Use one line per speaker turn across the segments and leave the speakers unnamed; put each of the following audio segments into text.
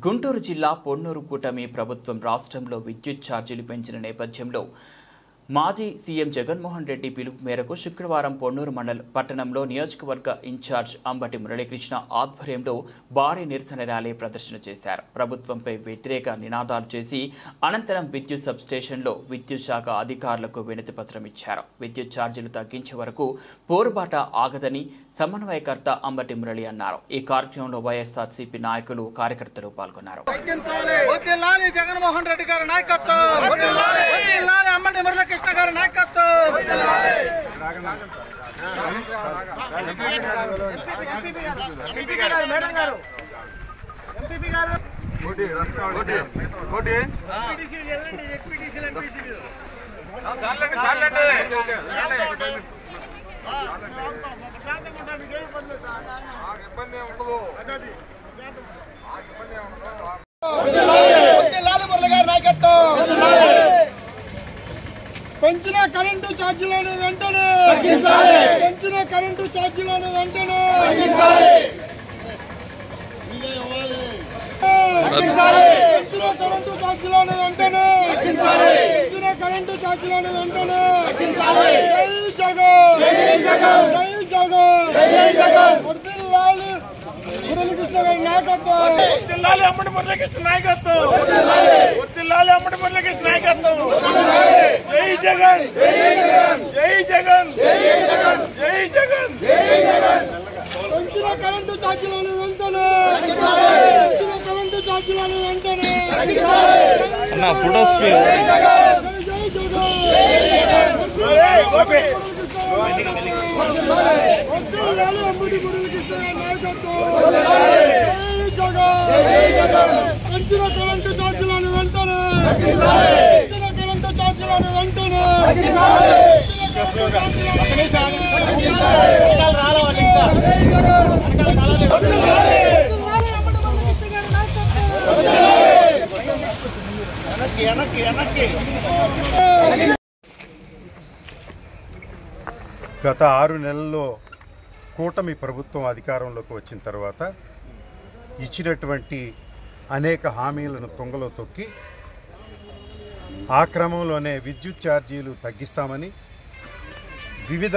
గుంటూరు జిల్లా పొన్నూరు కూటమి ప్రభుత్వం రాష్ట్రంలో విద్యుత్ ఛార్జీలు పెంచిన నేపథ్యంలో మాజీ సీఎం జగన్మోహన్ రెడ్డి పిలుపు మేరకు శుక్రవారం పొన్నూరు పట్టణంలో నియోజకవర్గ ఇన్ఛార్జ్ అంబటి మురళీకృష్ణ ఆధ్వర్యంలో భారీ నిరసన ర్యాలీ ప్రదర్శన చేశారు. ప్రభుత్వంపై వ్యతిరేక నినాదాలు చేసి అనంతరం విద్యుత్ సబ్స్టేషన్లో విద్యుత్ శాఖ అధికారులకు వినతి పత్రం ఇచ్చారు. విద్యుత్ ఛార్జీలు తగ్గించే వరకు పోరుబాట ఆగదని సమన్వయకర్త అంబటి మురళి అన్నారు. ఈ కార్యక్రమంలో వైఎస్ఆర్సీపీ నాయకులు కార్యకర్తలు పాల్గొన్నారు.
పెంచిన కరెంటు ఛార్జీలను వెంటనే పెంచిన కరెంటు ఛార్జీలను వెంటనే పెంచిన కరెంటు ఛార్జీలను వెంటనే పెంచిన కరెంటు ఛార్జీలను వెంటనే జై జగన్ జై జగన్ వర్ధిల్లాలి మురళీకృష్ణ గారి నాయకత్వం వర్ధిల్లాలి అమ్మడి మురళీకృష్ణ నాయకత్వం వర్ధిల్లాలి అమ్మడి మురళీకృష్ణ నాయకత్వం జై జగన్ జై జగన్ జై జగన్ జై జగన్ జై జగన్ పెంచిన కరెంటు ఛార్జీలను వెంటనే పెంచిన కరెంటు ఛార్జీలను వెంటనే అన్న ఫోటోస్ జై జగన్ వర్ధిల్లాలి అమ్మడి మురళీకృష్ణ నాయకత్వం జై జగన్ పెంచిన కరెంటు ఛార్జీలను వెంటనే పెంచిన కరెంటు ఛార్జీలను వెంటనే
గత 6 నెలల్లో కూటమి ప్రభుత్వం అధికారంలోకి వచ్చిన తర్వాత ఇచ్చినటువంటి అనేక హామీలను తుంగలో తొక్కి ఆ క్రమంలోనే విద్యుత్ ఛార్జీలు తగ్గిస్తామని, వివిధ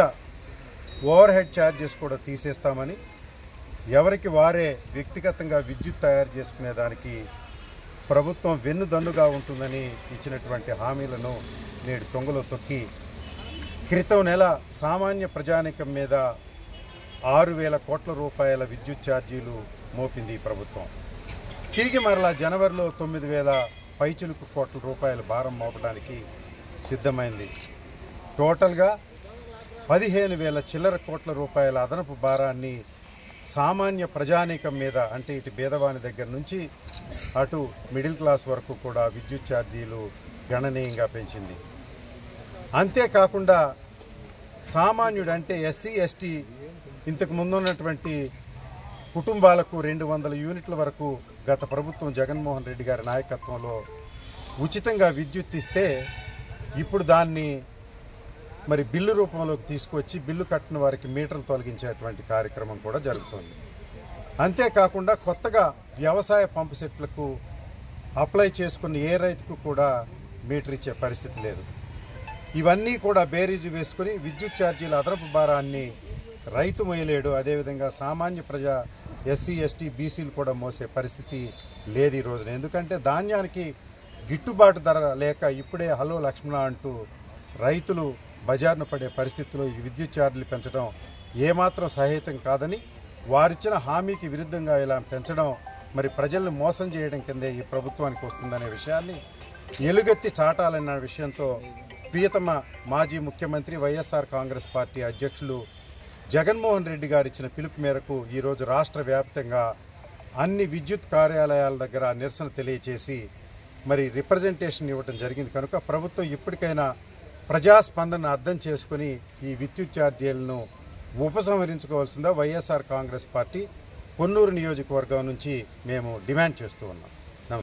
ఓవర్ హెడ్ ఛార్జెస్ కూడా తీసేస్తామని, ఎవరికి వారే వ్యక్తిగతంగా విద్యుత్ తయారు చేసుకునే దానికి ప్రభుత్వం వెన్నుదన్నుగా ఉంటుందని ఇచ్చినటువంటి హామీలను నేడు తుంగలో తొక్కి క్రితం నెల సామాన్య ప్రజానీకం మీద 6,000 కోట్ల రూపాయల విద్యుత్ ఛార్జీలు మోపింది ఈ ప్రభుత్వం. తిరిగి మరలా జనవరిలో 9,000 పైచిలుకు కోట్ల రూపాయల భారం మోపడానికి సిద్ధమైంది. టోటల్గా 15,000 చిల్లర కోట్ల రూపాయల అదనపు భారాన్ని సామాన్య ప్రజానీకం మీద, అంటే ఇటు పేదవాని దగ్గర నుంచి అటు మిడిల్ క్లాస్ వరకు కూడా విద్యుత్ ఛార్జీలు గణనీయంగా పెంచింది. అంతేకాకుండా సామాన్యుడు అంటే ఎస్సీ ఎస్టీ ఇంతకు ముందున్నటువంటి కుటుంబాలకు 200 యూనిట్ల వరకు గత ప్రభుత్వం జగన్మోహన్ రెడ్డి గారి నాయకత్వంలో ఉచితంగా విద్యుత్ ఇస్తే ఇప్పుడు దాన్ని మరి బిల్లు రూపంలోకి తీసుకొచ్చి బిల్లు కట్టిన వారికి మీటర్లు తొలగించేటువంటి కార్యక్రమం కూడా జరుగుతుంది. అంతేకాకుండా కొత్తగా వ్యవసాయ పంపు సెట్లకు అప్లై చేసుకున్న ఏ రైతుకు కూడా మీటర్ ఇచ్చే పరిస్థితి లేదు. ఇవన్నీ కూడా బేరీజు వేసుకుని విద్యుత్ ఛార్జీల అదనపు భారాన్ని రైతు మోయలేడు, అదేవిధంగా సామాన్య ప్రజా ఎస్సీ ఎస్టీ బీసీలు కూడా మోసే పరిస్థితి లేదు ఈ రోజున. ఎందుకంటే ధాన్యానికి గిట్టుబాటు ధర లేక ఇప్పుడే హలో లక్ష్మణ అంటూ రైతులు బజార్ను పడే పరిస్థితిలో ఈ విద్యుత్ ఛార్జీలు పెంచడం ఏమాత్రం సహేతం కాదని, వారిచ్చిన హామీకి విరుద్ధంగా ఇలా పెంచడం మరి ప్రజలను మోసం చేయడం కిందే ఈ ప్రభుత్వానికి వస్తుందనే విషయాన్ని ఎలుగెత్తి చాటాలన్న విషయంతో ప్రియతమ మాజీ ముఖ్యమంత్రి వైఎస్ఆర్ కాంగ్రెస్ పార్టీ అధ్యక్షులు జగన్మోహన్ రెడ్డి గారు ఇచ్చిన పిలుపు మేరకు ఈరోజు రాష్ట్ర వ్యాప్తంగా అన్ని విద్యుత్ కార్యాలయాల దగ్గర నిరసన తెలియచేసి మరి రిప్రజెంటేషన్ ఇవ్వడం జరిగింది. కనుక ప్రభుత్వం ఇప్పటికైనా ప్రజాస్పందన అర్థం చేసుకుని ఈ విద్యుత్ ఛార్జీలను ఉపసంహరించుకోవాల్సిందా వైఎస్ఆర్ కాంగ్రెస్ పార్టీ పొన్నూరు నియోజకవర్గం నుంచి మేము డిమాండ్ చేస్తూ ఉన్నాం.